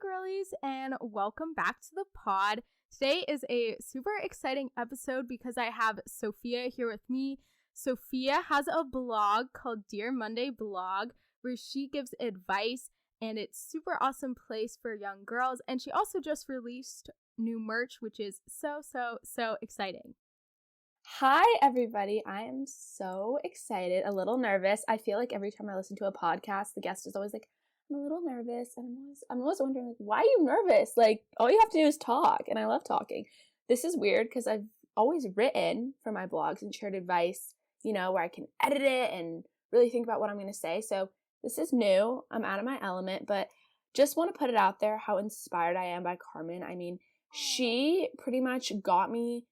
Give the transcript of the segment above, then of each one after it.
girlies, and welcome back to the pod. Today is a super exciting episode because I have Sophia here with me. Sophia has a blog called Dear Monday Blog where she gives advice, and it's super awesome place for young girls. And she also just released new merch, which is so exciting. Hi, everybody. I am so excited, a little nervous. I feel like every time I listen to a podcast, the guest is always like, I'm a little nervous. And I'm always wondering, like, why are you nervous? Like, all you have to do is talk. And I love talking. This is weird because I've always written for my blogs and shared advice, where I can edit it and really think about what I'm going to say. So this is new. I'm out of my element, but just want to put it out there how inspired I am by Carmen. I mean, she pretty much got me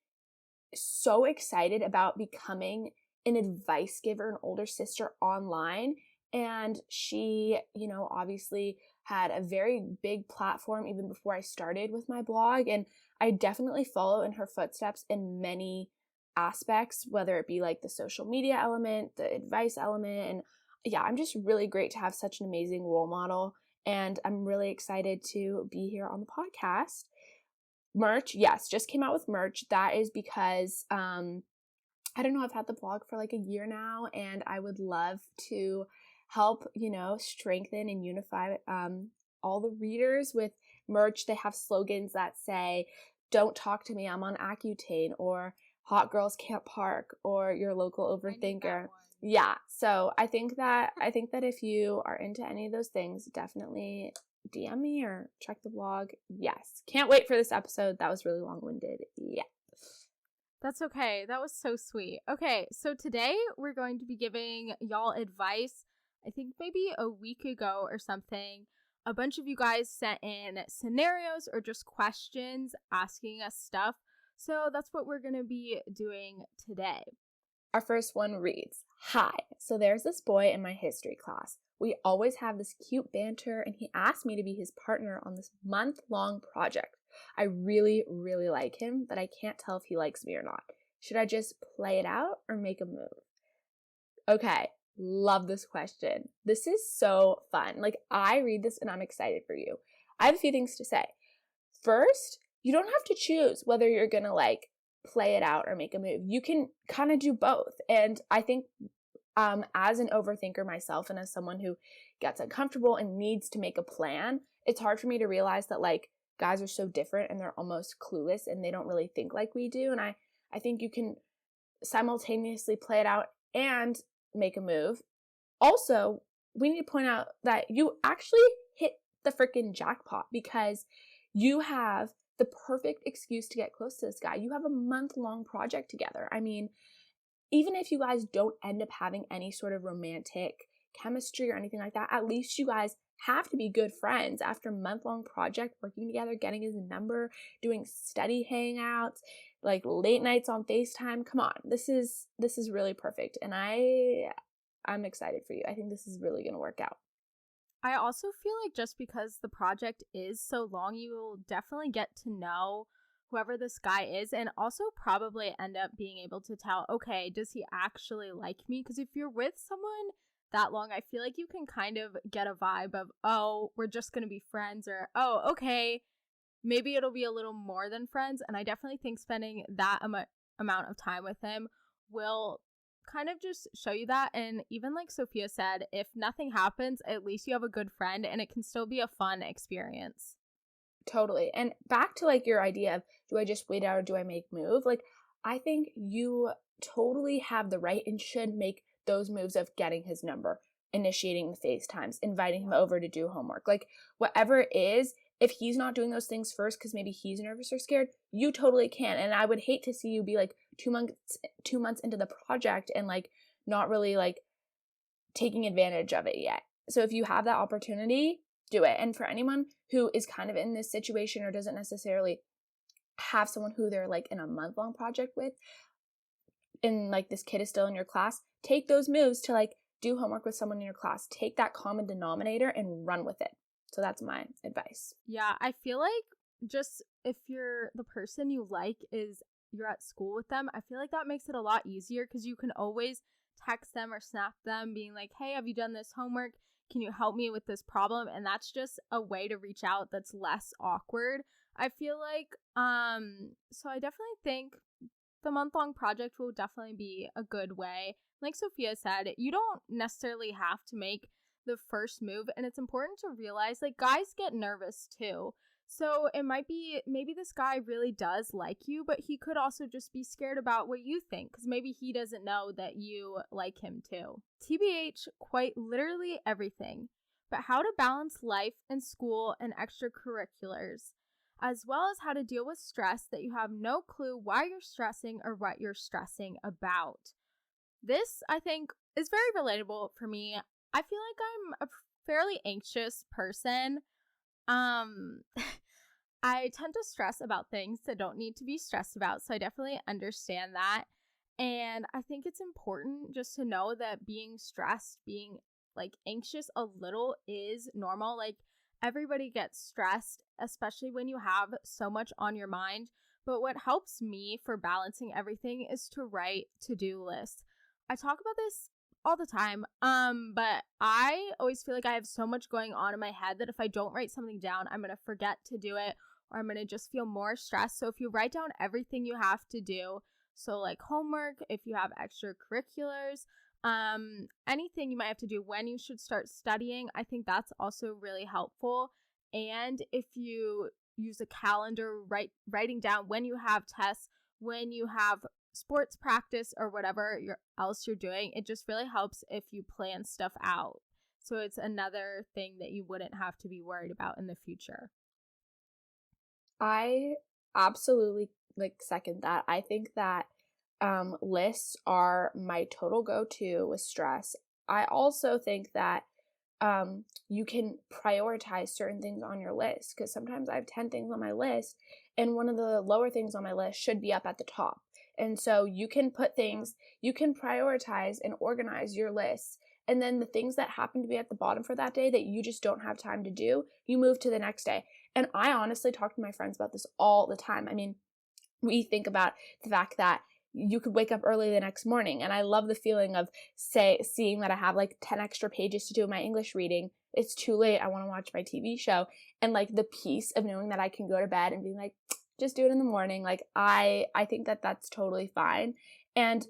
so excited about becoming an advice giver, an older sister online. And she, obviously had a very big platform even before I started with my blog. And I definitely follow in her footsteps in many aspects, whether it be like the social media element, the advice element. And yeah, I'm just really great to have such an amazing role model. And I'm really excited to be here on the podcast. Merch, yes, just came out with merch. That is because, I don't know, I've had the blog for like a year now, and I would love to help, strengthen and unify all the readers with merch. They have slogans that say, don't talk to me, I'm on Accutane, or hot girls can't park, or your local overthinker. Yeah, so I think that if you are into any of those things, definitely DM me or check the blog. Yes. Can't wait for this episode. That was really long-winded. Yeah. That's okay. That was so sweet. Okay, so today we're going to be giving y'all advice. I think maybe a week ago or something, a bunch of you guys sent in scenarios or just questions asking us stuff. So that's what we're going to be doing today. Our first one reads, Hi, so there's this boy in my history class. We always have this cute banter, and he asked me to be his partner on this month-long project. I really, really like him, but I can't tell if he likes me or not. Should I just play it out or make a move? Okay, love this question. This is so fun. Like, I read this and I'm excited for you. I have a few things to say. First, you don't have to choose whether you're gonna play it out or make a move. You can kind of do both. And I think as an overthinker myself and as someone who gets uncomfortable and needs to make a plan, it's hard for me to realize that guys are so different and they're almost clueless and they don't really think like we do. And I think you can simultaneously play it out and make a move. Also, we need to point out that you actually hit the freaking jackpot because you have the perfect excuse to get close to this guy. You have a month-long project together. I mean, even if you guys don't end up having any sort of romantic chemistry or anything like that, at least you guys have to be good friends after a month-long project, working together, getting his number, doing study hangouts, late nights on FaceTime. Come on, this is really perfect. And I'm excited for you. I think this is really going to work out. I also feel like just because the project is so long, you will definitely get to know whoever this guy is and also probably end up being able to tell, okay, does he actually like me? Because if you're with someone that long, I feel like you can kind of get a vibe of, oh, we're just going to be friends, or, oh, okay, maybe it'll be a little more than friends. And I definitely think spending that amount of time with him will kind of just show you that. And even like Sophia said, if nothing happens, at least you have a good friend and it can still be a fun experience. Totally. And back to your idea of, do I just wait out or do I make move? I think you totally have the right and should make those moves of getting his number, initiating the FaceTimes, inviting him over to do homework, whatever it is. If he's not doing those things first because maybe he's nervous or scared, you totally can. And I would hate to see you be 2 months into the project and not really taking advantage of it yet. So if you have that opportunity, do it. And for anyone who is kind of in this situation or doesn't necessarily have someone who they're in a month-long project with, and this kid is still in your class, take those moves to do homework with someone in your class. Take that common denominator and run with it. So that's my advice. Yeah, I feel like just if you're the person you like is you're at school with them, I feel like that makes it a lot easier because you can always text them or snap them being like, hey, have you done this homework? can you help me with this problem? And that's just a way to reach out that's less awkward, I feel like. So I definitely think the month-long project will definitely be a good way. Like Sophia said, you don't necessarily have to make the first move, and it's important to realize, like, guys get nervous too. So it might be, maybe this guy really does like you, but he could also just be scared about what you think, because maybe he doesn't know that you like him too. TBH, quite literally everything, but how to balance life and school and extracurriculars, as well as how to deal with stress that you have no clue why you're stressing or what you're stressing about. This, I think, is very relatable for me. I feel like I'm a fairly anxious person. I tend to stress about things that don't need to be stressed about, so I definitely understand that. And I think it's important just to know that being stressed, being like anxious a little is normal. Like, everybody gets stressed, especially when you have so much on your mind. But what helps me for balancing everything is to write to-do lists. I talk about this all the time, but I always feel like I have so much going on in my head that if I don't write something down, I'm gonna forget to do it, or I'm gonna just feel more stressed. So if you write down everything you have to do, so like homework, if you have extracurriculars, anything you might have to do, when you should start studying, I think that's also really helpful. And if you use a calendar, writing down when you have tests, when you have sports practice, or whatever else you're doing, it just really helps if you plan stuff out. So it's another thing that you wouldn't have to be worried about in the future. I absolutely second that. I think that lists are my total go-to with stress. I also think that you can prioritize certain things on your list, because sometimes I have 10 things on my list and one of the lower things on my list should be up at the top. And so you can put things, you can prioritize and organize your lists. And then the things that happen to be at the bottom for that day that you just don't have time to do, you move to the next day. And I honestly talk to my friends about this all the time. I mean, we think about the fact that you could wake up early the next morning. And I love the feeling of seeing that I have like 10 extra pages to do in my English reading. It's too late. I want to watch my TV show. And like the peace of knowing that I can go to bed and be like, just do it in the morning. Like I think that that's totally fine. And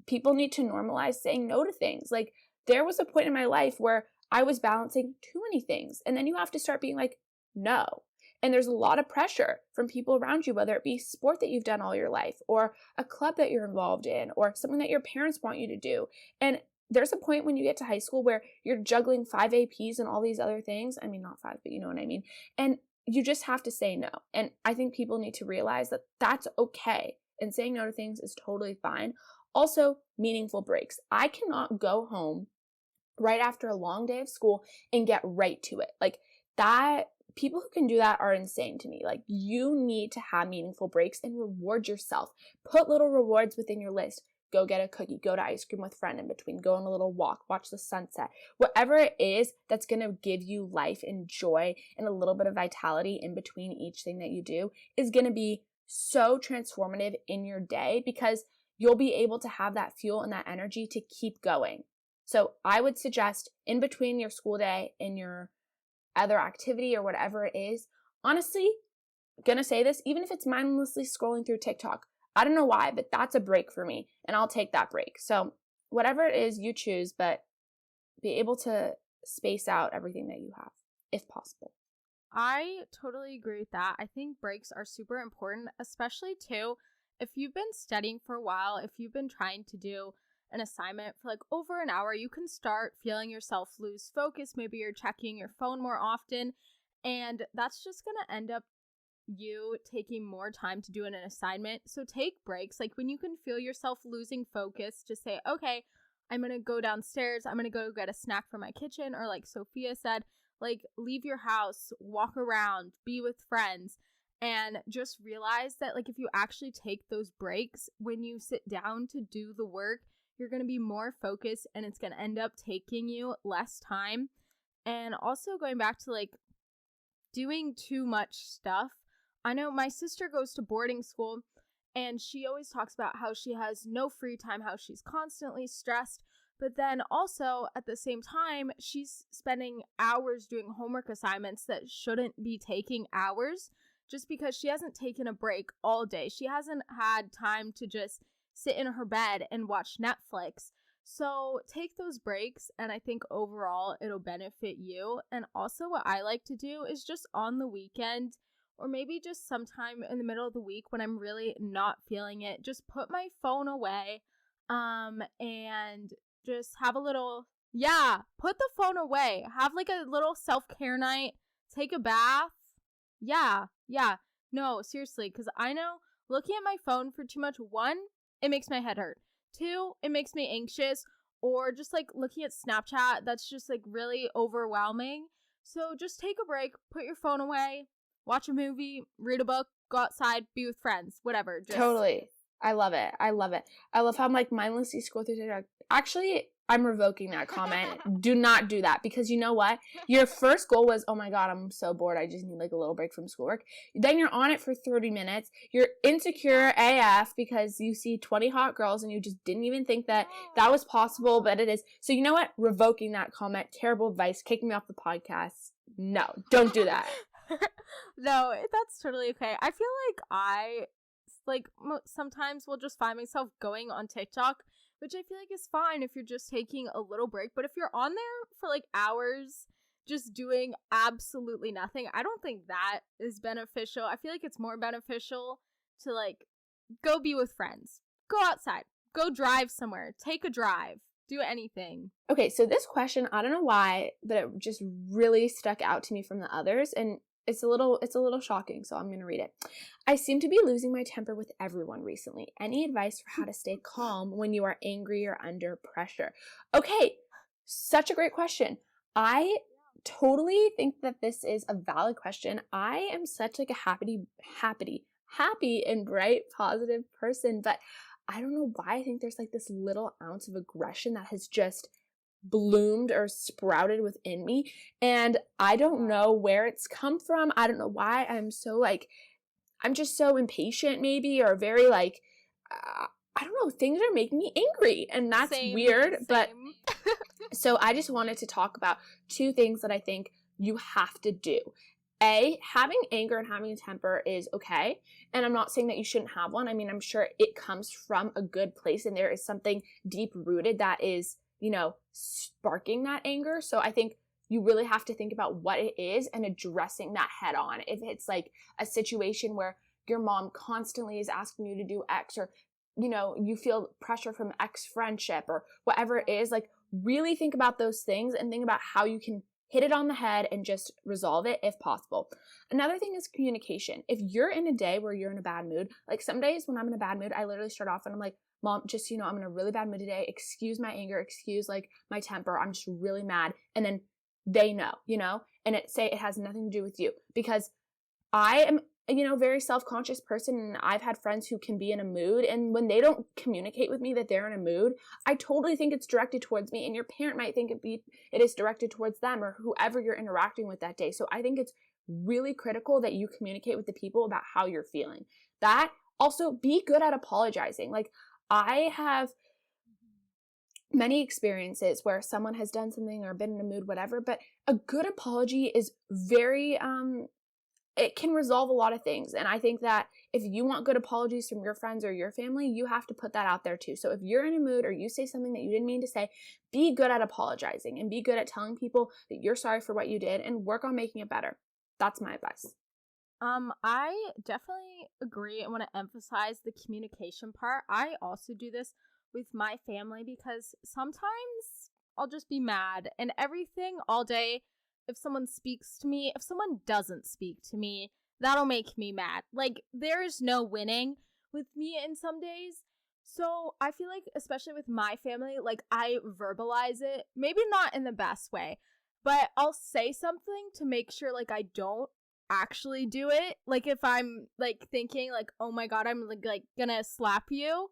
people need to normalize saying no to things. Like, there was a point in my life where I was balancing too many things. And then you have to start being like, no. And there's a lot of pressure from people around you, whether it be sport that you've done all your life, or a club that you're involved in, or something that your parents want you to do. And there's a point when you get to high school where you're juggling 5 APs and all these other things. I mean, not 5, but you know what I mean. And you just have to say no. And I think people need to realize that that's okay. And saying no to things is totally fine. Also, meaningful breaks. I cannot go home right after a long day of school and get right to it. Like that, people who can do that are insane to me. Like, you need to have meaningful breaks and reward yourself. Put little rewards within your list. Go get a cookie, go to ice cream with a friend in between, go on a little walk, watch the sunset. Whatever it is that's going to give you life and joy and a little bit of vitality in between each thing that you do is going to be so transformative in your day, because you'll be able to have that fuel and that energy to keep going. So I would suggest in between your school day and your other activity or whatever it is, honestly, gonna say this, even if it's mindlessly scrolling through TikTok, I don't know why, but that's a break for me, and I'll take that break. So whatever it is you choose, but be able to space out everything that you have, if possible. I totally agree with that. I think breaks are super important, especially too, if you've been studying for a while, if you've been trying to do an assignment for like over an hour, you can start feeling yourself lose focus. Maybe you're checking your phone more often, and that's just going to end up you taking more time to do an assignment. So take breaks. Like, when you can feel yourself losing focus, just say, okay, I'm going to go downstairs. I'm going to go get a snack from my kitchen. Or like Sophia said, like, leave your house, walk around, be with friends. And just realize that, like, if you actually take those breaks, when you sit down to do the work, you're going to be more focused, and it's going to end up taking you less time. And also going back to like doing too much stuff. I know my sister goes to boarding school, and she always talks about how she has no free time, how she's constantly stressed. But then also at the same time, she's spending hours doing homework assignments that shouldn't be taking hours just because she hasn't taken a break all day. She hasn't had time to just sit in her bed and watch Netflix. So take those breaks, and I think overall it'll benefit you. And also what I like to do is just on the weekend, or maybe just sometime in the middle of the week when I'm really not feeling it, just put my phone away, and just have a little, put the phone away. Have like a little self-care night, take a bath. Yeah. No, seriously, because I know looking at my phone for too much, one, it makes my head hurt. Two, it makes me anxious, or just like looking at Snapchat, that's just like really overwhelming. So just take a break, put your phone away, watch a movie, read a book, go outside, be with friends, whatever. Just Totally. I love it. I love how I'm like mindlessly scroll through TikTok. Actually, I'm revoking that comment. Do not do that, because you know what? Your first goal was, oh my God, I'm so bored. I just need like a little break from schoolwork. Then you're on it for 30 minutes. You're insecure AF because you see 20 hot girls and you just didn't even think that that was possible, but it is. So you know what? Revoking that comment. Terrible advice. Kicking me off the podcast. No, don't do that. No, that's totally okay. I feel like sometimes will just find myself going on TikTok, which I feel like is fine if you're just taking a little break. But if you're on there for like hours just doing absolutely nothing, I don't think that is beneficial. I feel like it's more beneficial to like go be with friends, go outside, go drive somewhere, take a drive, do anything. Okay, so this question, I don't know why, but it just really stuck out to me from the others, and it's a little shocking, so I'm going to read it. I seem to be losing my temper with everyone recently. Any advice for how to stay calm when you are angry or under pressure? Okay, such a great question. I totally think that this is a valid question. I am such like a happy and bright, positive person, but I don't know why I think there's like this little ounce of aggression that has just bloomed or sprouted within me, and I don't know where it's come from. I don't know why I'm just so impatient, maybe, or very like I don't know, things are making me angry, and that's weird. But so I just wanted to talk about two things that I think you have to do. Having anger and having a temper is okay, and I'm not saying that you shouldn't have one. I mean, I'm sure it comes from a good place, and there is something deep rooted that is, sparking that anger. So I think you really have to think about what it is and addressing that head on. If it's like a situation where your mom constantly is asking you to do X, or, you feel pressure from X friendship or whatever it is, like really think about those things and think about how you can hit it on the head and just resolve it if possible. Another thing is communication. If you're in a day where you're in a bad mood, like some days when I'm in a bad mood, I literally start off and I'm like, Mom, just, I'm in a really bad mood today. Excuse my anger. Excuse like my temper. I'm just really mad. And then they know, and it has nothing to do with you, because I am, very self-conscious person, and I've had friends who can be in a mood, and when they don't communicate with me that they're in a mood, I totally think it's directed towards me, and your parent might think it is directed towards them or whoever you're interacting with that day. So I think it's really critical that you communicate with the people about how you're feeling. That also, be good at apologizing. Like, I have many experiences where someone has done something or been in a mood, whatever, but a good apology is very, it can resolve a lot of things. And I think that if you want good apologies from your friends or your family, you have to put that out there too. So if you're in a mood or you say something that you didn't mean to say, be good at apologizing and be good at telling people that you're sorry for what you did and work on making it better. That's my advice. I definitely agree and want to emphasize the communication part. I also do this with my family because sometimes I'll just be mad and everything all day. If someone speaks to me, if someone doesn't speak to me, that'll make me mad. Like, there is no winning with me in some days. So I feel like, especially with my family, like I verbalize it, maybe not in the best way, but I'll say something to make sure like I don't actually do it. Like if I'm like thinking like, oh my God, I'm like gonna slap you,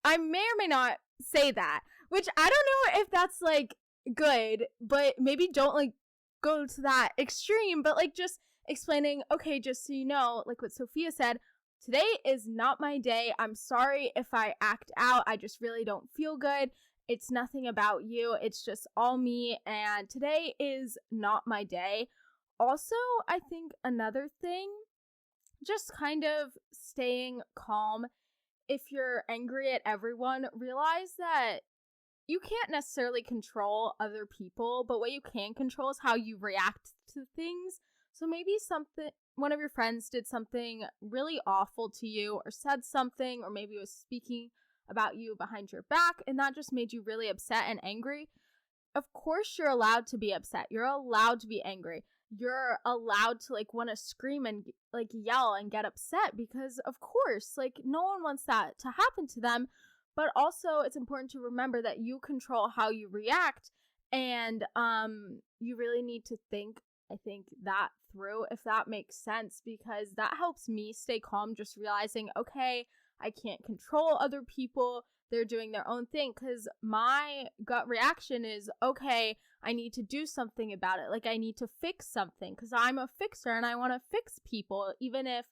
I may or may not say that, which I don't know if that's like good, but maybe don't like go to that extreme, but like just explaining, okay, just so you know, like what Sophia said, today is not my day. I'm sorry if I act out. I just really don't feel good. it's nothing about you. It's just all me. And today is not my day. Also, I think another thing, just kind of staying calm. If you're angry at everyone, realize that you can't necessarily control other people, but what you can control is how you react to things. So maybe one of your friends did something really awful to you, or said something, or maybe was speaking about you behind your back, and that just made you really upset and angry. Of course you're allowed to be upset. You're allowed to be angry. You're allowed to want to scream and yell and get upset, because of course, no one wants that to happen to them. But also it's important to remember that you control how you react, and you really need to I think that through, if that makes sense, because that helps me stay calm, just realizing, okay, I can't control other people. They're doing their own thing, because my gut reaction is, okay, I need to do something about it. I need to fix something, because I'm a fixer and I want to fix people, even if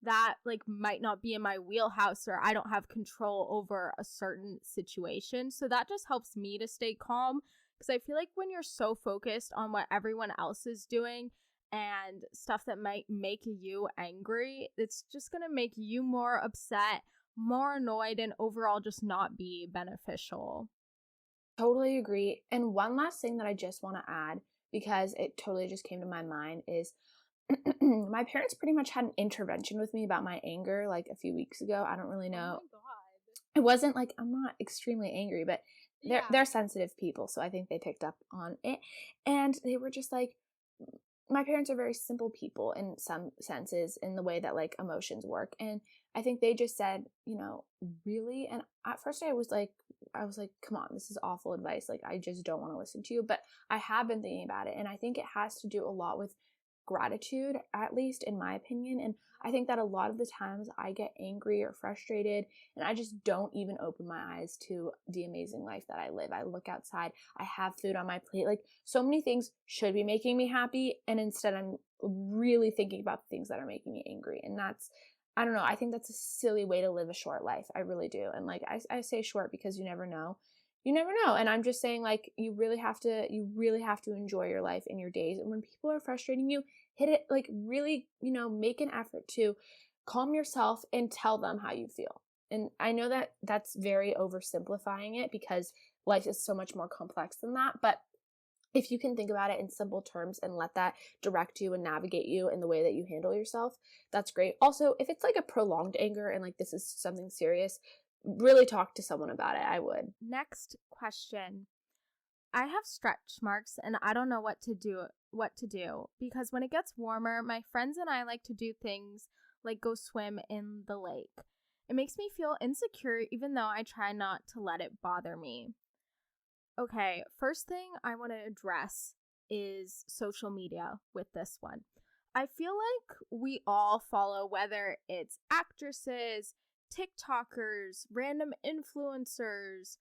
that might not be in my wheelhouse, or I don't have control over a certain situation. So that just helps me to stay calm, because I feel like when you're so focused on what everyone else is doing and stuff that might make you angry, it's just going to make you more upset, more annoyed, and overall just not be beneficial. Totally agree. And one last thing that I just want to add, because it totally just came to my mind, is my parents pretty much had an intervention with me about my anger a few weeks ago. I don't really know. Oh my God. It wasn't I'm not extremely angry, but they're sensitive people, so I think they picked up on it. And they were just my parents are very simple people in some senses, in the way that emotions work. And I think they just said, really? And at first I was like, come on, this is awful advice. I just don't want to listen to you. But I have been thinking about it. And I think it has to do a lot with gratitude, at least in my opinion. And I think that a lot of the times I get angry or frustrated and I just don't even open my eyes to the amazing life that I live. I look outside, I have food on my plate. So many things should be making me happy, and instead I'm really thinking about the things that are making me angry. And I don't know, I think that's a silly way to live a short life. I really do. And I say short because you never know. You never know. And I'm just saying, you really have to enjoy your life and your days. And when people are frustrating you, hit it, really, make an effort to calm yourself and tell them how you feel. And I know that that's very oversimplifying it, because life is so much more complex than that. But if you can think about it in simple terms and let that direct you and navigate you in the way that you handle yourself, that's great. Also, if it's a prolonged anger and this is something serious, really talk to someone about it. I would. Next question. I have stretch marks and I don't know what to do because when it gets warmer, my friends and I like to do things like go swim in the lake. It makes me feel insecure, even though I try not to let it bother me. Okay, first thing I want to address is social media with this one. I feel like we all follow, whether it's actresses, TikTokers, random influencers,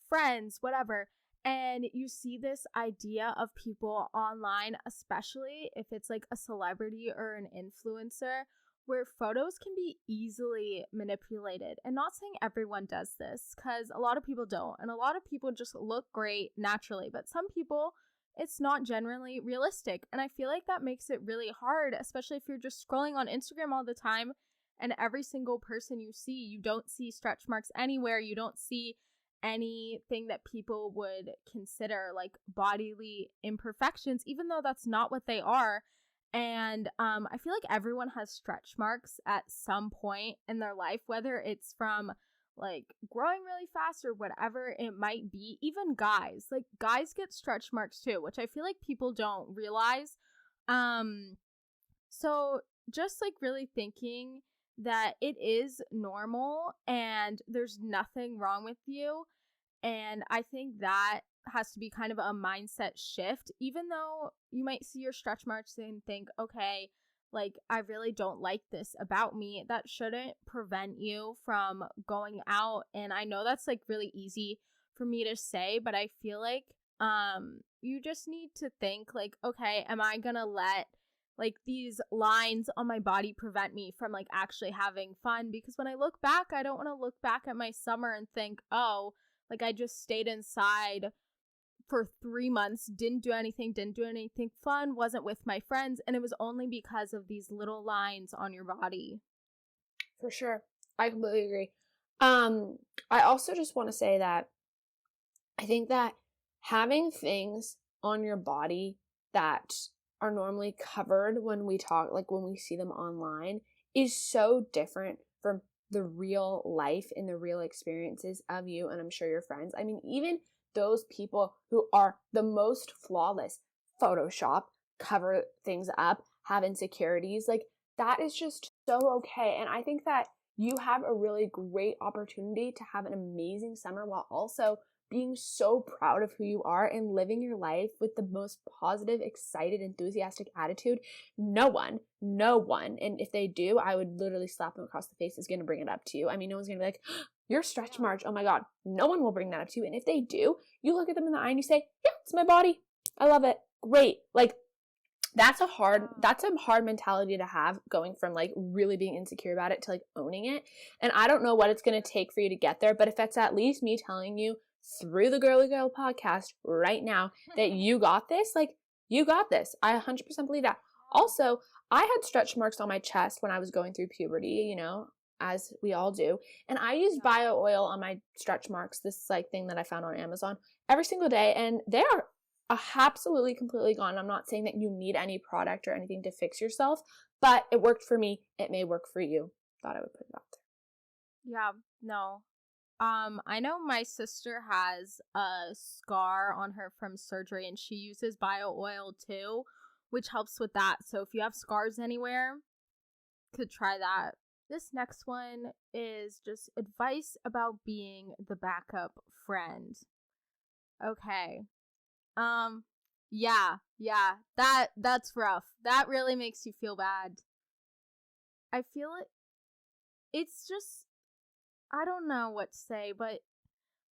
friends, whatever. And you see this idea of people online, especially if it's a celebrity or an influencer, where photos can be easily manipulated. And not saying everyone does this, because a lot of people don't. And a lot of people just look great naturally. But some people, it's not generally realistic. And I feel like that makes it really hard, especially if you're just scrolling on Instagram all the time and every single person you see, you don't see stretch marks anywhere. You don't see anything that people would consider bodily imperfections, even though that's not what they are. And I feel like everyone has stretch marks at some point in their life, whether it's from growing really fast or whatever it might be. Even guys get stretch marks too, which I feel like people don't realize. So just really thinking that it is normal and there's nothing wrong with you. And I think that has to be kind of a mindset shift, even though you might see your stretch marks and think, okay, I really don't like this about me. That shouldn't prevent you from going out. And I know that's really easy for me to say, but I feel like you just need to think okay, am I gonna let these lines on my body prevent me from actually having fun? Because when I look back, I don't want to look back at my summer and think, oh, Like, I just stayed inside for 3 months, didn't do anything fun, wasn't with my friends, and it was only because of these little lines on your body. For sure. I completely agree. I also just want to say that I think that having things on your body that are normally covered when we talk, like when we see them online, is so different from the real life and the real experiences of you and I'm sure your friends. I mean, even those people who are the most flawless, Photoshop, cover things up, have insecurities, like that is just so okay. And I think that you have a really great opportunity to have an amazing summer while also being so proud of who you are and living your life with the most positive, excited, enthusiastic attitude. No one, and if they do, I would literally slap them across the face, is going to bring it up to you. I mean, no one's going to be like, your stretch march, oh my God. No one will bring that up to you. And if they do, you look at them in the eye and you say, yeah, it's my body. I love it. Great. Like, that's a hard mentality to have, going from like really being insecure about it to like owning it. And I don't know what it's going to take for you to get there, but if it's at least me telling you through the Girly Girl podcast right now that you got this, like you got this. I 100% believe that. Also, I had stretch marks on my chest when I was going through puberty, you know, as we all do. And I used bio oil on my stretch marks, this like thing that I found on Amazon, every single day. And they are absolutely completely gone. I'm not saying that you need any product or anything to fix yourself, but it worked for me. It may work for you. Thought I would put it out there. Yeah, no. I know my sister has a scar on her from surgery and she uses bio oil too, which helps with that. So if you have scars anywhere, could try that. This next one is just advice about being the backup friend. Okay. Yeah, that's rough. That really makes you feel bad. I feel it's just, I don't know what to say, but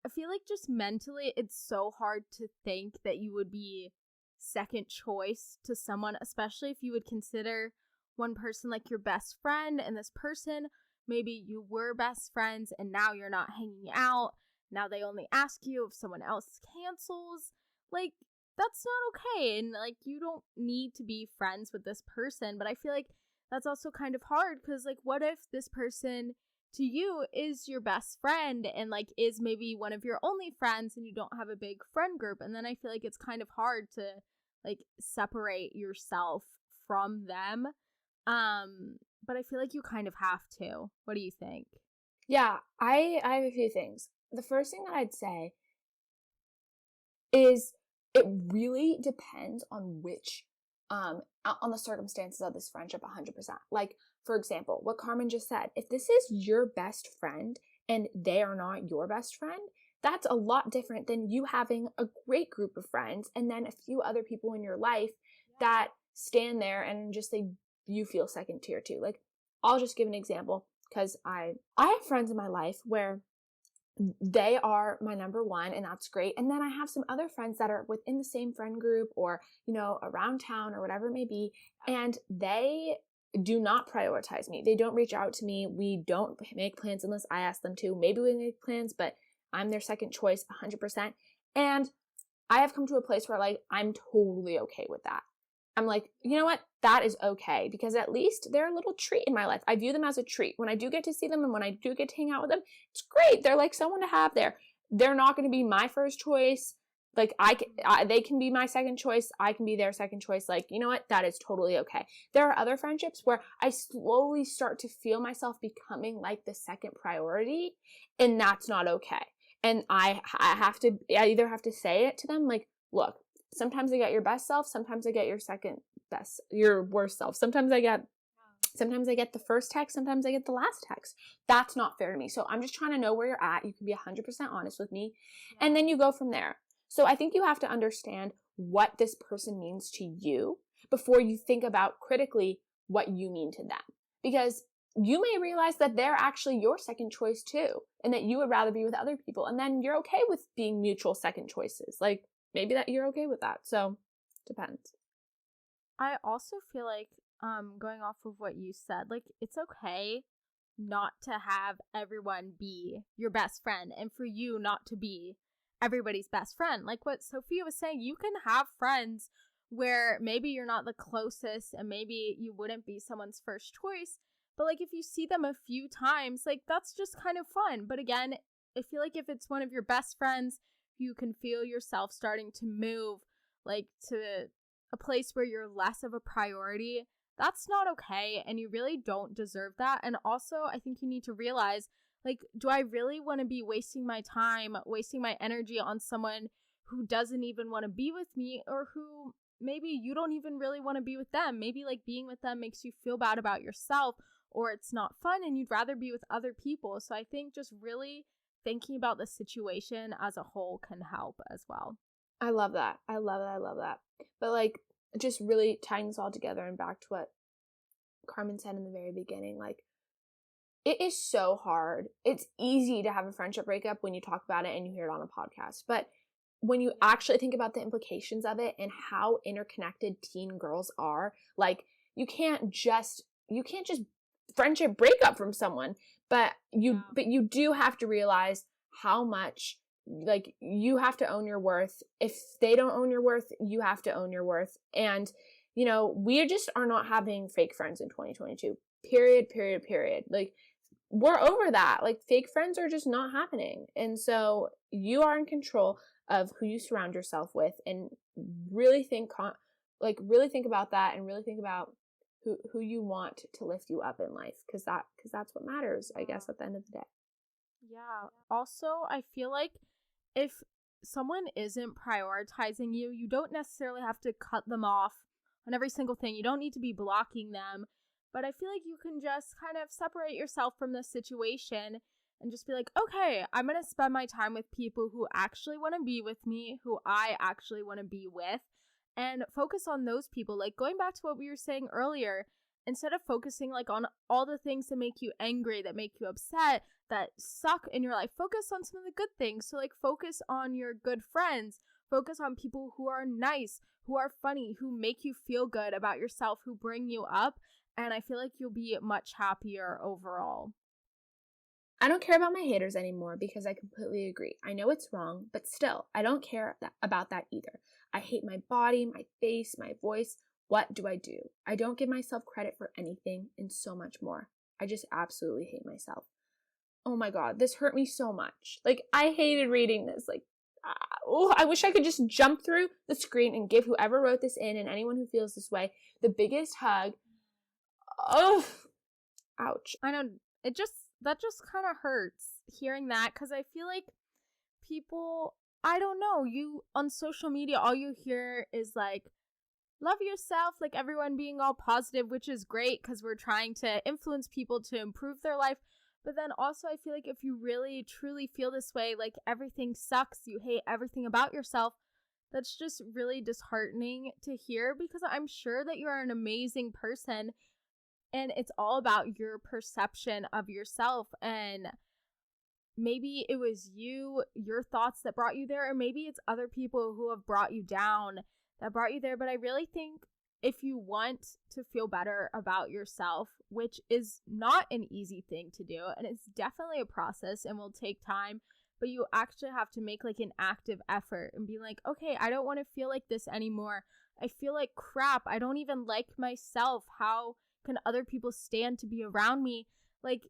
I feel like just mentally it's so hard to think that you would be second choice to someone, especially if you would consider one person like your best friend, and this person, maybe you were best friends and now you're not hanging out. Now they only ask you if someone else cancels. Like, that's not okay, and like you don't need to be friends with this person. But I feel like that's also kind of hard because like what if this person to you is your best friend and like is maybe one of your only friends and you don't have a big friend group, and then I feel like it's kind of hard to like separate yourself from them. But I feel like you kind of have to. What do you think? Yeah, I have a few things. The first thing that I'd say is it really depends on which on the circumstances of this friendship 100%. Like, for example, what Carmen just said, if this is your best friend and they are not your best friend, that's a lot different than you having a great group of friends and then a few other people in your life that stand there and just say you feel second tier too. Like, I'll just give an example because I have friends in my life where they are my number one and that's great. And then I have some other friends that are within the same friend group or, you know, around town or whatever it may be. And they do not prioritize me. They don't reach out to me. We don't make plans unless I ask them to. Maybe we make plans, but I'm their second choice 100%. And I have come to a place where like, I'm totally okay with that. I'm like, you know what? That is okay because at least they're a little treat in my life. I view them as a treat. When I do get to see them and when I do get to hang out with them, it's great. They're like someone to have there. They're not going to be my first choice. Like they can be my second choice. I can be their second choice. Like, you know what? That is totally okay. There are other friendships where I slowly start to feel myself becoming like the second priority, and that's not okay. And I either have to say it to them like, look, sometimes I get your best self. Sometimes I get your second best, your worst self. Sometimes I get the first text. Sometimes I get the last text. That's not fair to me. So I'm just trying to know where you're at. You can be 100% honest with me. And then you go from there. So I think you have to understand what this person means to you before you think about critically what you mean to them. Because you may realize that they're actually your second choice too, and that you would rather be with other people. And then you're okay with being mutual second choices. Like, maybe that you're okay with that. So, depends. I also feel like, going off of what you said, like, it's okay not to have everyone be your best friend and for you not to be everybody's best friend. Like what Sophia was saying, you can have friends where maybe you're not the closest and maybe you wouldn't be someone's first choice, but like if you see them a few times, like that's just kind of fun. But again, I feel like if it's one of your best friends, you can feel yourself starting to move like to a place where you're less of a priority. That's not okay, and you really don't deserve that. And also, I think you need to realize, like, do I really want to be wasting my time, wasting my energy on someone who doesn't even want to be with me, or who maybe you don't even really want to be with them? Maybe like being with them makes you feel bad about yourself, or it's not fun and you'd rather be with other people. So I think just really thinking about the situation as a whole can help as well. I love that. I love that. I love that. But like, just really tying this all together and back to what Carmen said in the very beginning, like, it is so hard. It's easy to have a friendship breakup when you talk about it and you hear it on a podcast. But when you actually think about the implications of it and how interconnected teen girls are, like, you can't just friendship breakup from someone, but you do have to realize how much, like, you have to own your worth. If they don't own your worth, you have to own your worth. And, you know, we just are not having fake friends in 2022. Period. Like, we're over that. Like, fake friends are just not happening. And so you are in control of who you surround yourself with, and really think about that, and really think about who you want to lift you up in life, because that's what matters, I guess, at the end of the day. Yeah. Also, I feel like if someone isn't prioritizing you, you don't necessarily have to cut them off on every single thing. You don't need to be blocking them. But I feel like you can just kind of separate yourself from the situation and just be like, okay, I'm going to spend my time with people who actually want to be with me, who I actually want to be with, and focus on those people. Like, going back to what we were saying earlier, instead of focusing like on all the things that make you angry, that make you upset, that suck in your life, focus on some of the good things. So like, focus on your good friends, focus on people who are nice, who are funny, who make you feel good about yourself, who bring you up. And I feel like you'll be much happier overall. I don't care about my haters anymore, because I completely agree. I know it's wrong, but still, I don't care about that either. I hate my body, my face, my voice. What do? I don't give myself credit for anything, and so much more. I just absolutely hate myself. Oh my God, this hurt me so much. Like, I hated reading this. Like, I wish I could just jump through the screen and give whoever wrote this in, and anyone who feels this way, the biggest hug. Oh, ouch. I know, that just kind of hurts hearing that, because I feel like people, I don't know, you on social media, all you hear is like, love yourself, like everyone being all positive, which is great because we're trying to influence people to improve their life. But then also, I feel like if you really truly feel this way, like everything sucks, you hate everything about yourself, that's just really disheartening to hear, because I'm sure that you are an amazing person. And it's all about your perception of yourself. And maybe it was your thoughts that brought you there, or maybe it's other people who have brought you down that brought you there. But I really think if you want to feel better about yourself, which is not an easy thing to do, and it's definitely a process and will take time, but you actually have to make like an active effort and be like, okay, I don't want to feel like this anymore. I feel like crap. I don't even like myself. How can other people stand to be around me? Like,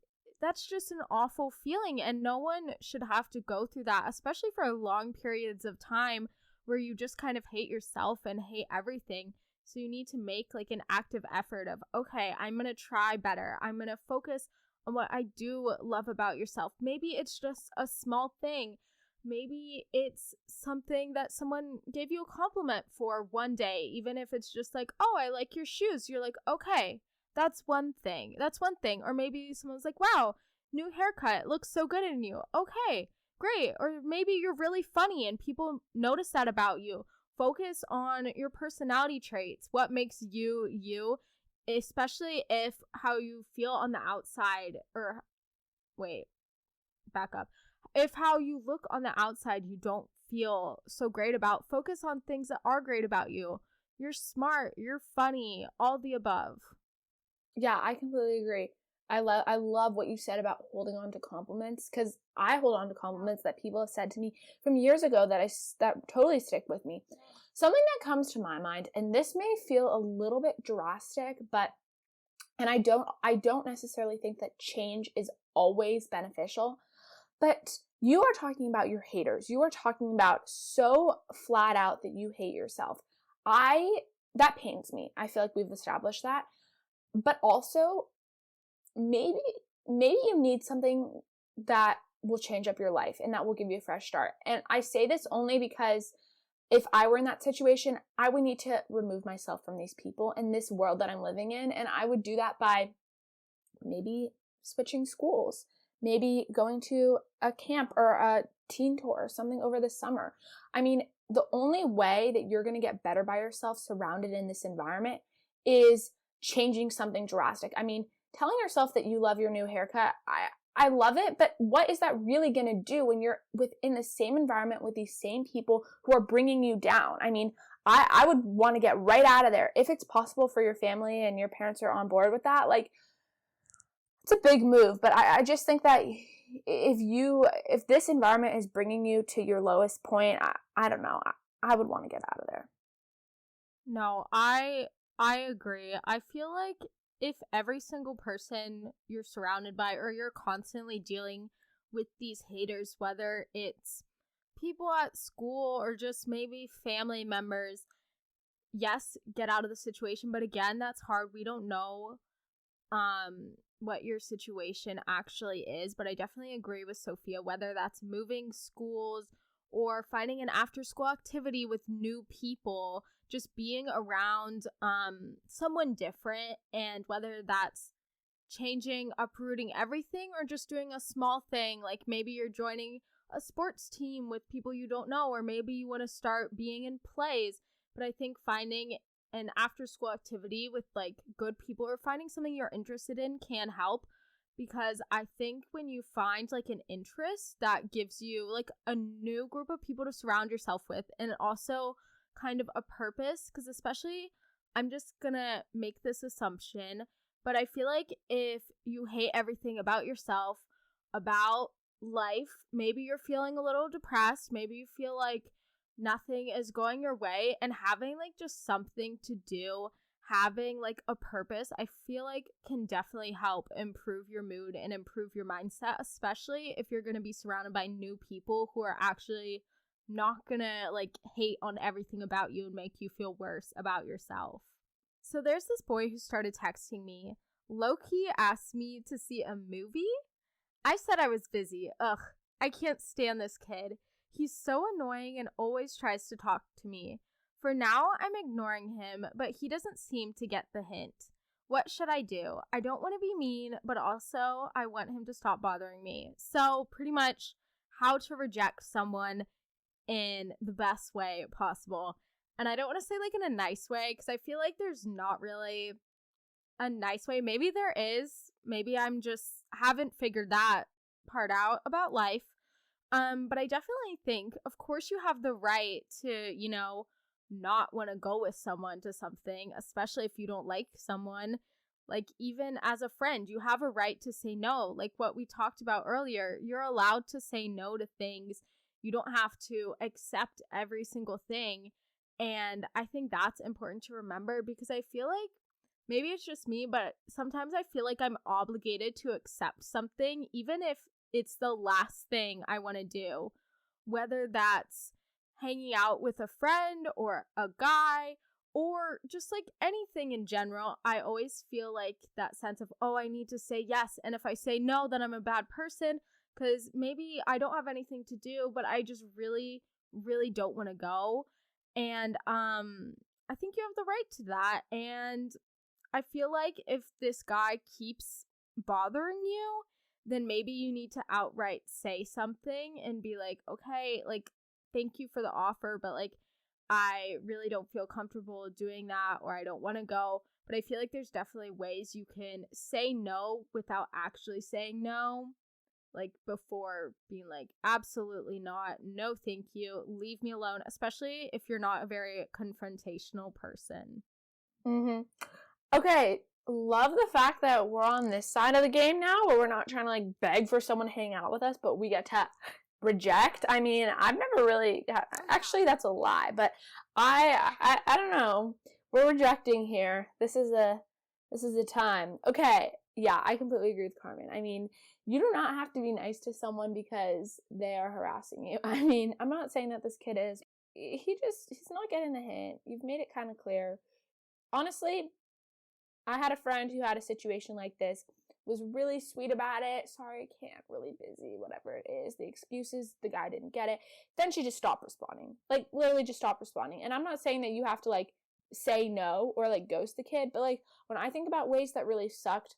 that's just an awful feeling, and no one should have to go through that, especially for long periods of time where you just kind of hate yourself and hate everything. So you need to make like an active effort of, okay, I'm going to try better. I'm going to focus on what I do love about yourself. Maybe it's just a small thing. Maybe it's something that someone gave you a compliment for one day, even if it's just like, oh, I like your shoes. You're like, okay, that's one thing. Or maybe someone's like, wow, new haircut, looks so good in you. Okay, great. Or maybe you're really funny and people notice that about you. Focus on your personality traits, what makes you you, especially if how you feel on the outside, or wait, back up. If how you look on the outside you don't feel so great about, focus on things that are great about you. You're smart, you're funny, all the above. Yeah, I completely agree. I love what you said about holding on to compliments, because I hold on to compliments that people have said to me from years ago that totally stick with me. Something that comes to my mind, and this may feel a little bit drastic, but and I don't necessarily think that change is always beneficial, but you are talking about your haters. You are talking about so flat out that you hate yourself. That pains me. I feel like we've established that. But also, maybe you need something that will change up your life and that will give you a fresh start. And I say this only because if I were in that situation, I would need to remove myself from these people and this world that I'm living in. And I would do that by maybe switching schools, maybe going to a camp or a teen tour or something over the summer. I mean, the only way that you're going to get better by yourself surrounded in this environment is changing something drastic. I mean, telling yourself that you love your new haircut, I love it, but what is that really going to do when you're within the same environment with these same people who are bringing you down? I mean, I would want to get right out of there. If it's possible for your family and your parents are on board with that, like, it's a big move, but I just think that if this environment is bringing you to your lowest point, I don't know, I would want to get out of there. No, I agree. I feel like if every single person you're surrounded by, or you're constantly dealing with these haters, whether it's people at school or just maybe family members, yes, get out of the situation. But again, that's hard. We don't know what your situation actually is, but I definitely agree with Sophia, whether that's moving schools or finding an after school activity with new people, just being around someone different, and whether that's changing, uprooting everything, or just doing a small thing, like maybe you're joining a sports team with people you don't know, or maybe you want to start being in plays. But I think finding an after school activity with like good people, or finding something you're interested in, can help, because I think when you find like an interest, that gives you like a new group of people to surround yourself with, and also kind of a purpose. Because especially, I'm just gonna make this assumption, but I feel like if you hate everything about yourself, about life, maybe you're feeling a little depressed, maybe you feel like nothing is going your way, and having like just something to do, having like a purpose, I feel like can definitely help improve your mood and improve your mindset, especially if you're going to be surrounded by new people who are actually not going to like hate on everything about you and make you feel worse about yourself. So there's this boy who started texting me. Low-key asked me to see a movie. I said I was busy. Ugh, I can't stand this kid. He's so annoying and always tries to talk to me. For now, I'm ignoring him, but he doesn't seem to get the hint. What should I do? I don't want to be mean, but also I want him to stop bothering me. So pretty much how to reject someone in the best way possible. And I don't want to say like in a nice way, because I feel like there's not really a nice way. Maybe there is. Maybe I'm just haven't figured that part out about life. But I definitely think, of course, you have the right to, not want to go with someone to something, especially if you don't like someone. Like, even as a friend, you have a right to say no. Like what we talked about earlier, you're allowed to say no to things. You don't have to accept every single thing. And I think that's important to remember, because I feel like maybe it's just me, but sometimes I feel like I'm obligated to accept something, even if it's the last thing I want to do, whether that's hanging out with a friend or a guy or just like anything in general. I always feel like that sense of, oh, I need to say yes. And if I say no, then I'm a bad person, because maybe I don't have anything to do, but I just really, really don't want to go. And I think you have the right to that. And I feel like if this guy keeps bothering you, then maybe you need to outright say something and be like, okay, like, thank you for the offer, but like, I really don't feel comfortable doing that, or I don't want to go. But I feel like there's definitely ways you can say no without actually saying no, like before being like, absolutely not, no thank you, leave me alone, especially if you're not a very confrontational person. Mm-hmm. Okay, love the fact that we're on this side of the game now, where we're not trying to like beg for someone to hang out with us, but we get to reject. I mean, I've never really, actually that's a lie, but I don't know. We're rejecting here. This is a time. Okay, yeah, I completely agree with Carmen. I mean, you do not have to be nice to someone because they are harassing you. I mean, I'm not saying that this kid is. He's not getting the hint. You've made it kind of clear. Honestly, I had a friend who had a situation like this, was really sweet about it. Sorry, I can't, really busy, whatever it is. The excuses, the guy didn't get it. Then she just stopped responding. Like, literally just stopped responding. And I'm not saying that you have to, like, say no or, like, ghost the kid. But, like, when I think about ways that really sucked,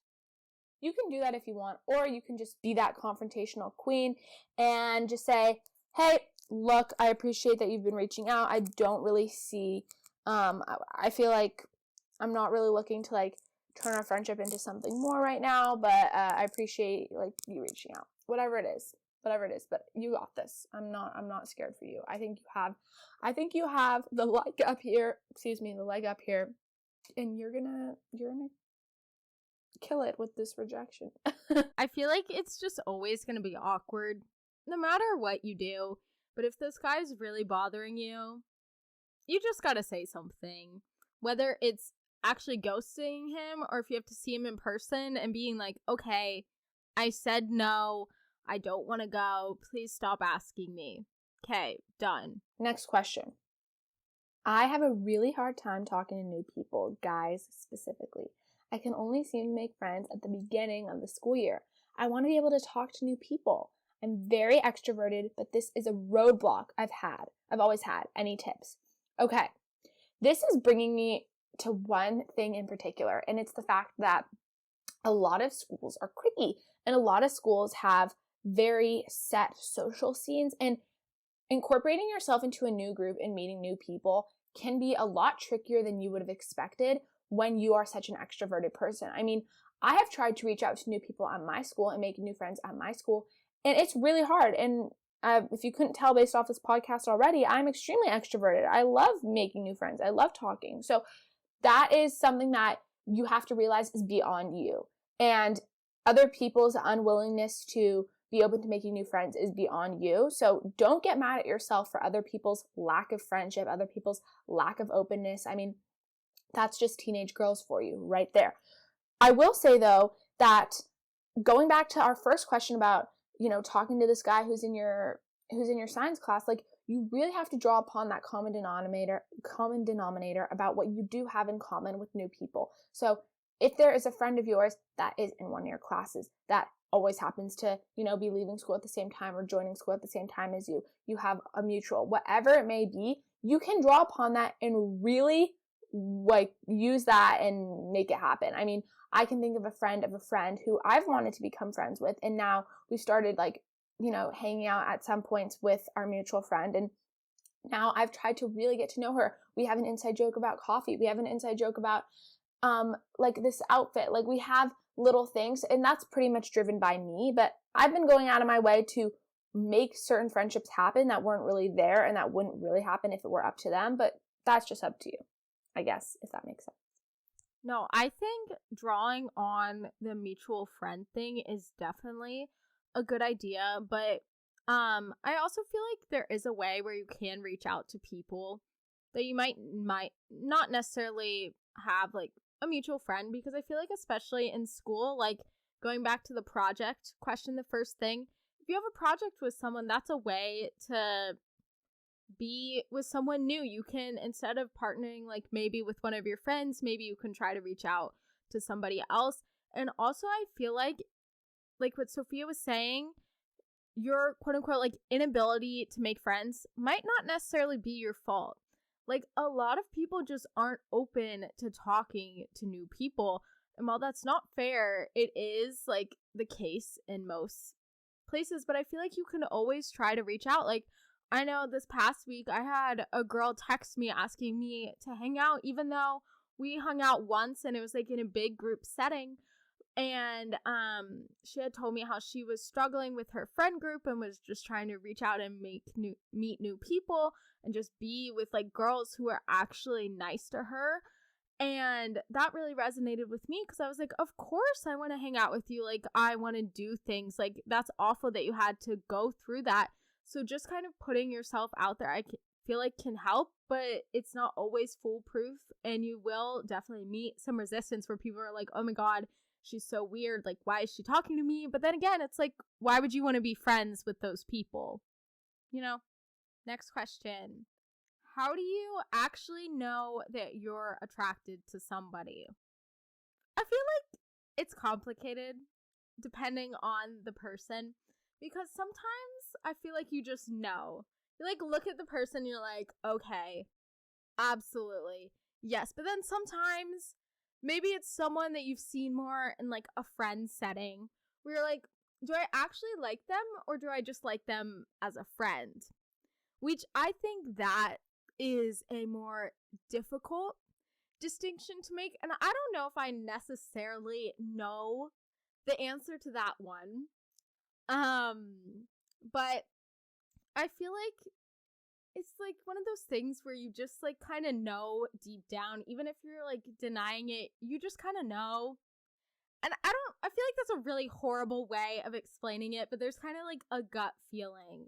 you can do that if you want. Or you can just be that confrontational queen and just say, hey, look, I appreciate that you've been reaching out. I don't really see, I feel like I'm not really looking to, like, turn our friendship into something more right now, but I appreciate, like, you reaching out. Whatever it is, but you got this. I'm not scared for you. I think you have the leg up here, and you're gonna kill it with this rejection. I feel like it's just always gonna be awkward, no matter what you do. But if this guy's really bothering you, you just gotta say something. Whether it's actually ghosting him or if you have to see him in person and being like, okay, I said no, I don't want to go, please stop asking me. Okay, done. Next question. I have a really hard time talking to new people, guys specifically. I can only seem to make friends at the beginning of the school year. I want to be able to talk to new people. I'm very extroverted, but this is a roadblock I've always had. Any tips? Okay. This is bringing me to one thing in particular, and it's the fact that a lot of schools are cliquey, and a lot of schools have very set social scenes, and incorporating yourself into a new group and meeting new people can be a lot trickier than you would have expected when you are such an extroverted person. I mean, I have tried to reach out to new people at my school and make new friends at my school, and it's really hard. And if you couldn't tell based off this podcast already, I'm extremely extroverted. I love making new friends. I love talking. So that is something that you have to realize is beyond you. And other people's unwillingness to be open to making new friends is beyond you. So don't get mad at yourself for other people's lack of friendship, other people's lack of openness. I mean, that's just teenage girls for you right there. I will say, though, that going back to our first question about, talking to this guy who's in your science class, like, you really have to draw upon that common denominator about what you do have in common with new people. So if there is a friend of yours that is in one of your classes that always happens to, be leaving school at the same time or joining school at the same time as you have a mutual, whatever it may be, you can draw upon that and really, like, use that and make it happen. I mean, I can think of a friend who I've wanted to become friends with, and now we've started, like, hanging out at some points with our mutual friend. And now I've tried to really get to know her. We have an inside joke about coffee. We have an inside joke about, like, this outfit. Like, we have little things, and that's pretty much driven by me. But I've been going out of my way to make certain friendships happen that weren't really there and that wouldn't really happen if it were up to them. But that's just up to you, I guess, if that makes sense. No, I think drawing on the mutual friend thing is definitely a good idea, but I also feel like there is a way where you can reach out to people that you might not necessarily have, like, a mutual friend, because I feel like especially in school, like, going back to the project question, the first thing, if you have a project with someone, that's a way to be with someone new. You can, instead of partnering, like, maybe with one of your friends, maybe you can try to reach out to somebody else. And also, I feel like what Sophia was saying, your quote unquote, like, inability to make friends might not necessarily be your fault. Like, a lot of people just aren't open to talking to new people. And while that's not fair, it is, like, the case in most places. But I feel like you can always try to reach out. Like, I know this past week I had a girl text me asking me to hang out, even though we hung out once and it was, like, in a big group setting. And she had told me how she was struggling with her friend group and was just trying to reach out and meet new people and just be with, like, girls who are actually nice to her. And that really resonated with me because I was like, of course I want to hang out with you. Like, I want to do things. Like, that's awful that you had to go through that. So just kind of putting yourself out there, feel like can help, but it's not always foolproof. And you will definitely meet some resistance where people are like, oh my God, she's so weird. Like, why is she talking to me? But then again, it's like, why would you want to be friends with those people? You know? Next question. How do you actually know that you're attracted to somebody? I feel like it's complicated depending on the person because sometimes I feel like you just know. You like look at the person, you're like, okay, absolutely, yes. But then sometimes maybe it's someone that you've seen more in like a friend setting where you're like, do I actually like them or do I just like them as a friend? Which I think that is a more difficult distinction to make. And I don't know if I necessarily know the answer to that one. But I feel like it's like one of those things where you just like kind of know deep down, even if you're like denying it, you just kind of know. And I feel like that's a really horrible way of explaining it, but there's kind of like a gut feeling.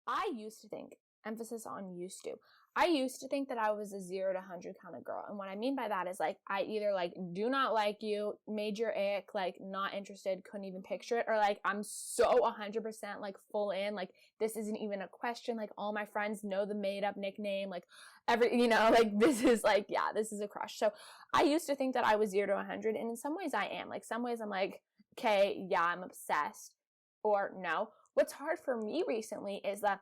I used to think, emphasis on used to, I used to think that I was a 0 to 100 kind of girl. And what I mean by that is like, I either like do not like you, major ick, like not interested, couldn't even picture it, or like I'm so 100% like full in, like this isn't even a question, like all my friends know the made up nickname, like like this is like, yeah, this is a crush. So I used to think that I was 0 to 100, and in some ways I am. Like some ways I'm like, okay, yeah, I'm obsessed, or no. What's hard for me recently is that,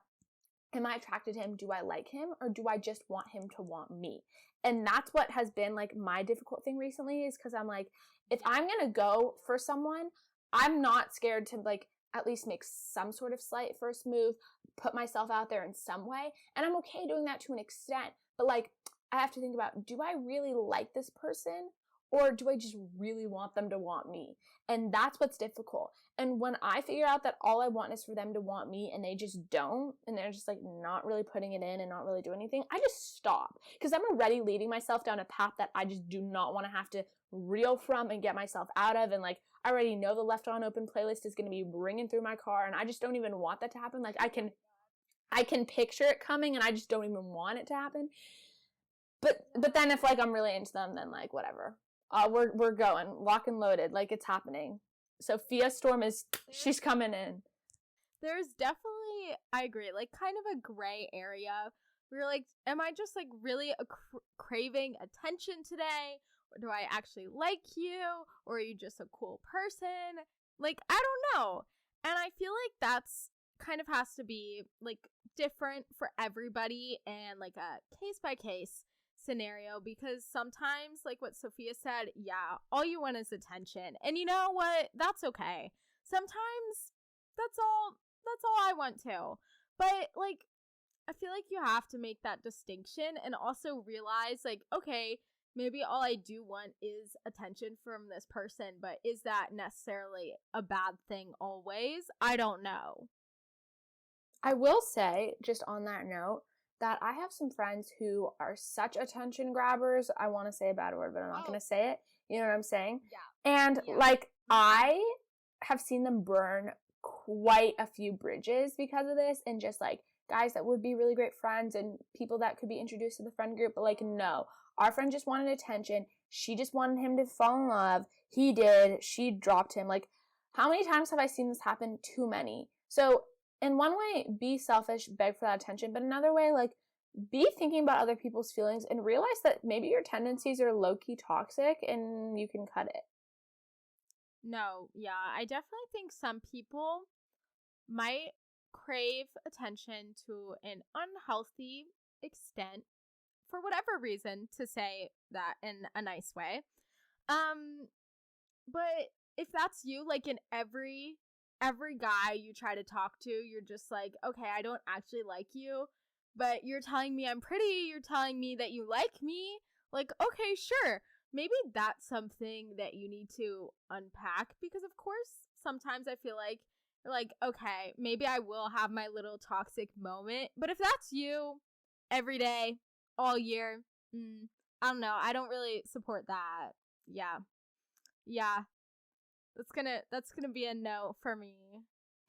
am I attracted to him? Do I like him? Or do I just want him to want me? And that's what has been like my difficult thing recently, is because I'm like, if I'm going to go for someone, I'm not scared to like at least make some sort of slight first move, put myself out there in some way. And I'm okay doing that to an extent. But like, I have to think about, do I really like this person? Or do I just really want them to want me? And that's what's difficult. And when I figure out that all I want is for them to want me and they just don't, and they're just like not really putting it in and not really doing anything, I just stop. Because I'm already leading myself down a path that I just do not want to have to reel from and get myself out of. And like, I already know the Left On Open playlist is going to be ringing through my car, and I just don't even want that to happen. Like I can picture it coming, and I just don't even want it to happen. But then if like I'm really into them, then like whatever. We're going, lock and loaded, like it's happening. Sophia Storm she's coming in. There's definitely, I agree, like kind of a gray area where you're like, am I just like really craving attention today? Or do I actually like you? Or are you just a cool person? Like, I don't know. And I feel like that's kind of has to be like different for everybody and like a case by case scenario, because sometimes like what Sophia said, yeah, all you want is attention, and you know what, that's okay. Sometimes that's all I want to, but like I feel like you have to make that distinction and also realize like, okay, maybe all I do want is attention from this person, but is that necessarily a bad thing always? I don't know. I will say, just on that note, that I have some friends who are such attention grabbers. I want to say a bad word, but I'm not going to say it. You know what I'm saying? Yeah. And like, I have seen them burn quite a few bridges because of this, and just like guys that would be really great friends and people that could be introduced to the friend group, but like, no, our friend just wanted attention. She just wanted him to fall in love. He did. She dropped him. Like, how many times have I seen this happen? Too many. So in one way, be selfish, beg for that attention, but another way, like, be thinking about other people's feelings and realize that maybe your tendencies are low-key toxic and you can cut it. No, yeah, I definitely think some people might crave attention to an unhealthy extent for whatever reason, to say that in a nice way. But if that's you, like in every guy you try to talk to, you're just like, okay, I don't actually like you, but you're telling me I'm pretty, you're telling me that you like me, like, okay, sure, maybe that's something that you need to unpack, because of course sometimes I feel like you're like, okay, maybe I will have my little toxic moment, but if that's you every day, all year, I don't know. I don't really support that. Yeah. Yeah. That's gonna be a no for me.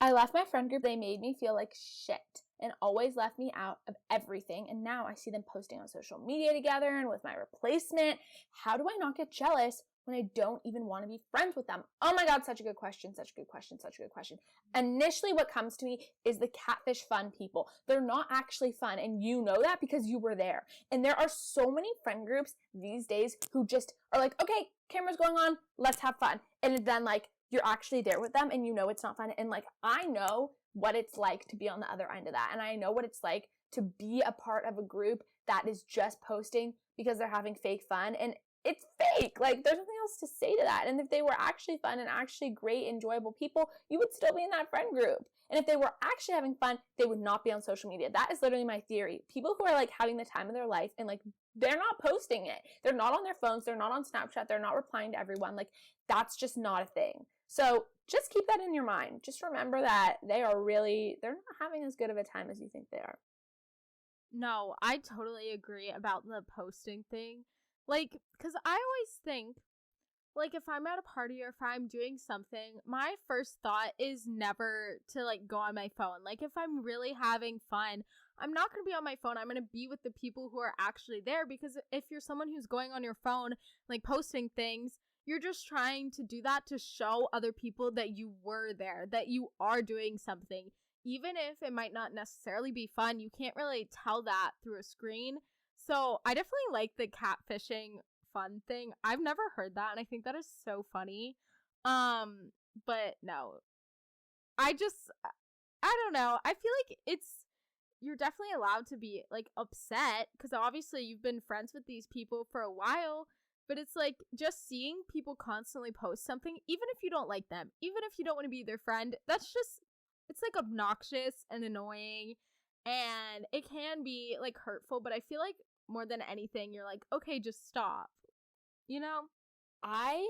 I left my friend group. They made me feel like shit and always left me out of everything. And now I see them posting on social media together and with my replacement. How do I not get jealous when I don't even want to be friends with them? Oh my God, such a good question, such a good question, such a good question. Initially, what comes to me is the catfish fun people. They're not actually fun, and you know that because you were there. And there are so many friend groups these days who just are like, okay, camera's going on, let's have fun. And then like, you're actually there with them and you know it's not fun. And like, I know what it's like to be on the other end of that. And I know what it's like to be a part of a group that is just posting because they're having fake fun. And it's fake. Like, there's nothing else to say to that. And if they were actually fun and actually great, enjoyable people, you would still be in that friend group. And if they were actually having fun, they would not be on social media. That is literally my theory. People who are like having the time of their life and like, they're not posting it. They're not on their phones. They're not on Snapchat. They're not replying to everyone. Like, that's just not a thing. So just keep that in your mind. Just remember that they're not having as good of a time as you think they are. No, I totally agree about the posting thing. Like, because I always think, like, if I'm at a party or if I'm doing something, my first thought is never to, like, go on my phone. Like, if I'm really having fun, I'm not going to be on my phone. I'm going to be with the people who are actually there, because if you're someone who's going on your phone, like, posting things, you're just trying to do that to show other people that you were there, that you are doing something. Even if it might not necessarily be fun, you can't really tell that through a screen. So I definitely like the catfishing fun thing. I've never heard that, and I think that is so funny. But no. I don't know. I feel like you're definitely allowed to be like upset because obviously you've been friends with these people for a while. But it's like just seeing people constantly post something, even if you don't like them, even if you don't want to be their friend, it's like obnoxious and annoying, and it can be like hurtful. But I feel like more than anything, you're like, okay, just stop, you know? I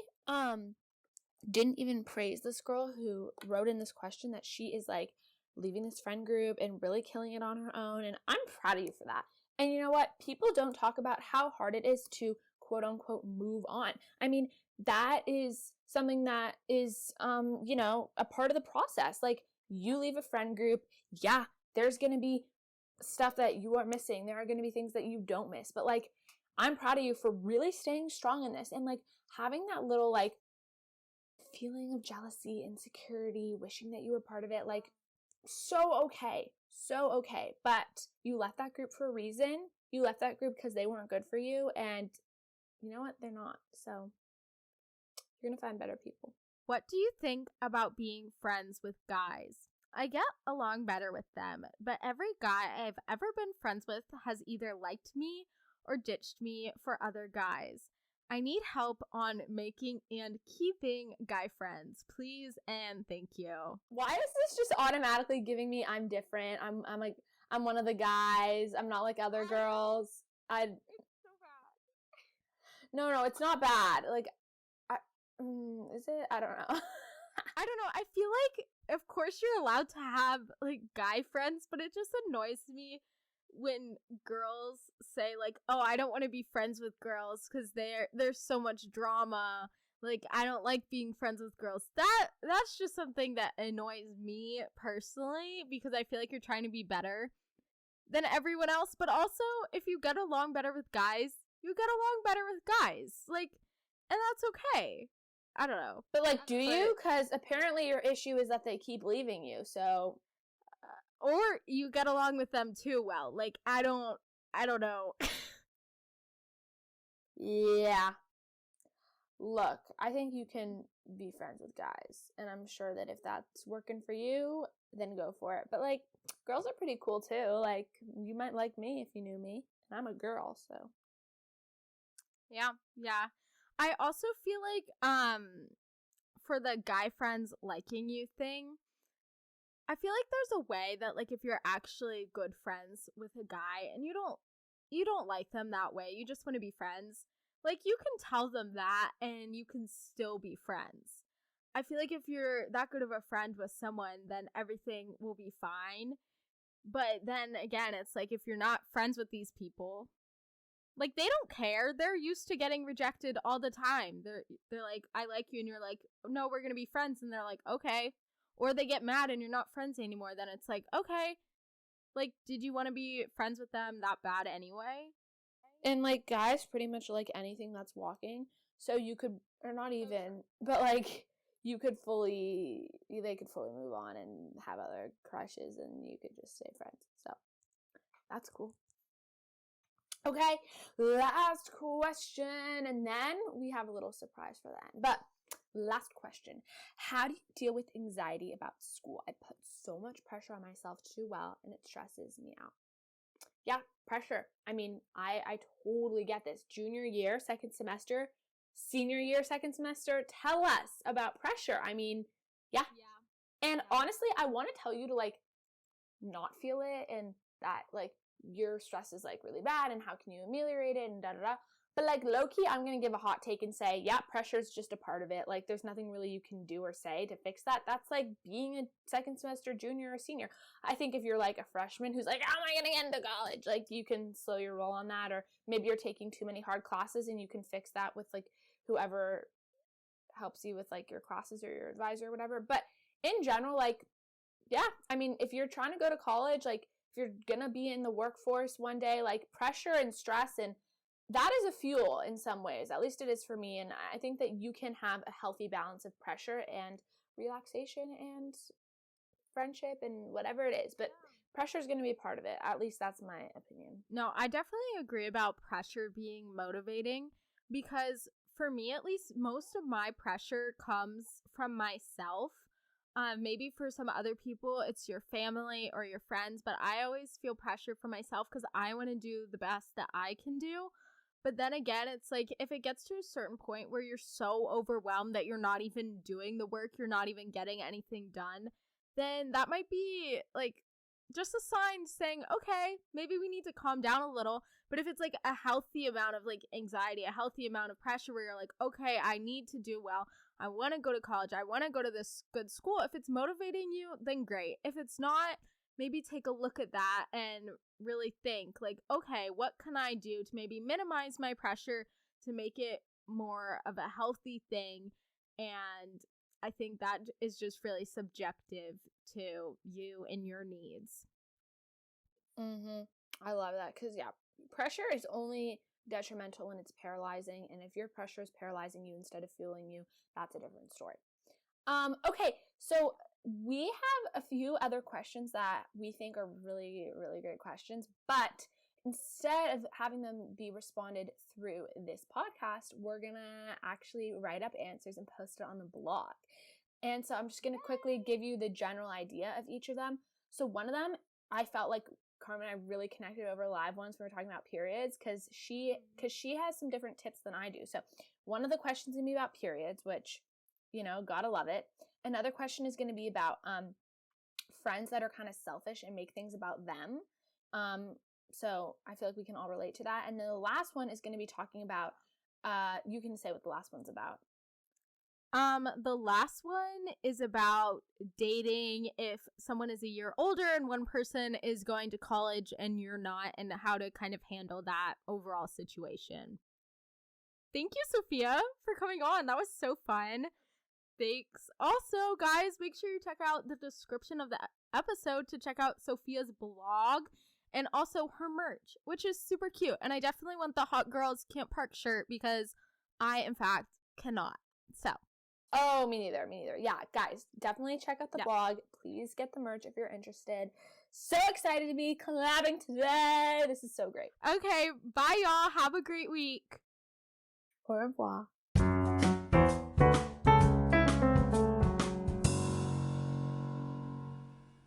didn't even praise this girl who wrote in this question that she is like leaving this friend group and really killing it on her own. And I'm proud of you for that. And you know what? People don't talk about how hard it is to quote unquote move on. I mean, that is something that is, a part of the process. Like, you leave a friend group. Yeah, there's going to be stuff that you are missing. There are going to be things that you don't miss. But like, I'm proud of you for really staying strong in this and like having that little like feeling of jealousy, insecurity, wishing that you were part of it. Like, so okay. So okay. But you left that group for a reason. You left that group because they weren't good for you. And you know what? They're not. So you're going to find better people. What do you think about being friends with guys? I get along better with them, but every guy I've ever been friends with has either liked me or ditched me for other guys. I need help on making and keeping guy friends. Please and thank you. Why is this just automatically giving me I'm different? I'm one of the guys. I'm not like other girls. It's so bad. No, it's not bad. Like, is it? I don't know. I don't know. I feel like, of course, you're allowed to have like guy friends, but it just annoys me when girls say like, "Oh, I don't want to be friends with girls because there's so much drama. Like, I don't like being friends with girls." That's just something that annoys me personally because I feel like you're trying to be better than everyone else. But also, if you get along better with guys, you get along better with guys. Like, and that's okay. I don't know. But like, do you? Because apparently your issue is that they keep leaving you. So, or you get along with them too well. Like, I don't know. Yeah. Look, I think you can be friends with guys, and I'm sure that if that's working for you, then go for it. But like, girls are pretty cool too. Like, you might like me if you knew me, and I'm a girl, so. Yeah. I also feel like for the guy friends liking you thing, I feel like there's a way that like if you're actually good friends with a guy and you don't like them that way, you just want to be friends, like you can tell them that and you can still be friends. I feel like if you're that good of a friend with someone, then everything will be fine. But then again, it's like if you're not friends with these people, like, they don't care. They're used to getting rejected all the time. They're like, I like you, and you're like, no, we're gonna be friends, and they're like, okay. Or they get mad and you're not friends anymore. Then it's like, okay, like, did you want to be friends with them that bad anyway? And, like, guys pretty much like anything that's walking. So you could, or not even, but, like, they could fully move on and have other crushes, and you could just stay friends. So that's cool. Okay, last question, and then we have a little surprise for the end. But last question. How do you deal with anxiety about school? I put so much pressure on myself to do well, and it stresses me out. Yeah, pressure. I mean, I totally get this. Junior year, second semester, senior year, second semester, tell us about pressure. I mean, yeah. And honestly, I want to tell you to, like, not feel it, and that, like, your stress is, like, really bad, and how can you ameliorate it, and da-da-da. But, like, low-key, I'm going to give a hot take and say, yeah, pressure is just a part of it. Like, there's nothing really you can do or say to fix that. That's like being a second semester junior or senior. I think if you're, like, a freshman who's like, how am I going to get into college? Like, you can slow your roll on that, or maybe you're taking too many hard classes, and you can fix that with, like, whoever helps you with, like, your classes or your advisor or whatever. But in general, like, yeah, I mean, if you're trying to go to college, like, if you're going to be in the workforce one day, like, pressure and stress, and that is a fuel in some ways. At least it is for me. And I think that you can have a healthy balance of pressure and relaxation and friendship and whatever it is. But pressure is going to be part of it. At least that's my opinion. No, I definitely agree about pressure being motivating, because for me, at least, most of my pressure comes from myself. Maybe for some other people, it's your family or your friends, but I always feel pressure for myself because I want to do the best that I can do. But then again, it's like, if it gets to a certain point where you're so overwhelmed that you're not even doing the work, you're not even getting anything done, then that might be, like, just a sign saying, okay, maybe we need to calm down a little. But if it's, like, a healthy amount of, like, anxiety, a healthy amount of pressure where you're like, okay, I need to do well, I want to go to college, I want to go to this good school, if it's motivating you, then great. If it's not, maybe take a look at that and really think, like, okay, what can I do to maybe minimize my pressure to make it more of a healthy thing? And I think that is just really subjective to you and your needs. I love that, because, yeah, pressure is only detrimental when it's paralyzing, and if your pressure is paralyzing you instead of fueling you, that's a different story. Okay, so we have a few other questions that we think are really, really great questions, but instead of having them be responded through this podcast, we're gonna actually write up answers and post it on the blog. And so I'm just gonna quickly give you the general idea of each of them. So one of them, I felt like Carmen and I really connected over live ones when we were talking about periods, because she has some different tips than I do. So one of the questions is gonna be about periods, which, you know, gotta love it. Another question is gonna be about friends that are kind of selfish and make things about them. So I feel like we can all relate to that. And then the last one is gonna be talking about, you can say what the last one's about. The last one is about dating if someone is a year older and one person is going to college and you're not, and how to kind of handle that overall situation. Thank you, Sophia, for coming on. That was so fun. Thanks. Also, guys, make sure you check out the description of the episode to check out Sophia's blog and also her merch, which is super cute. And I definitely want the Hot Girls Camp Park shirt because I, in fact, cannot. So. Oh, me neither. Yeah, guys, definitely check out the blog. Please get the merch if you're interested. So excited to be collabing today. This is so great. Okay, bye, y'all. Have a great week. Au revoir.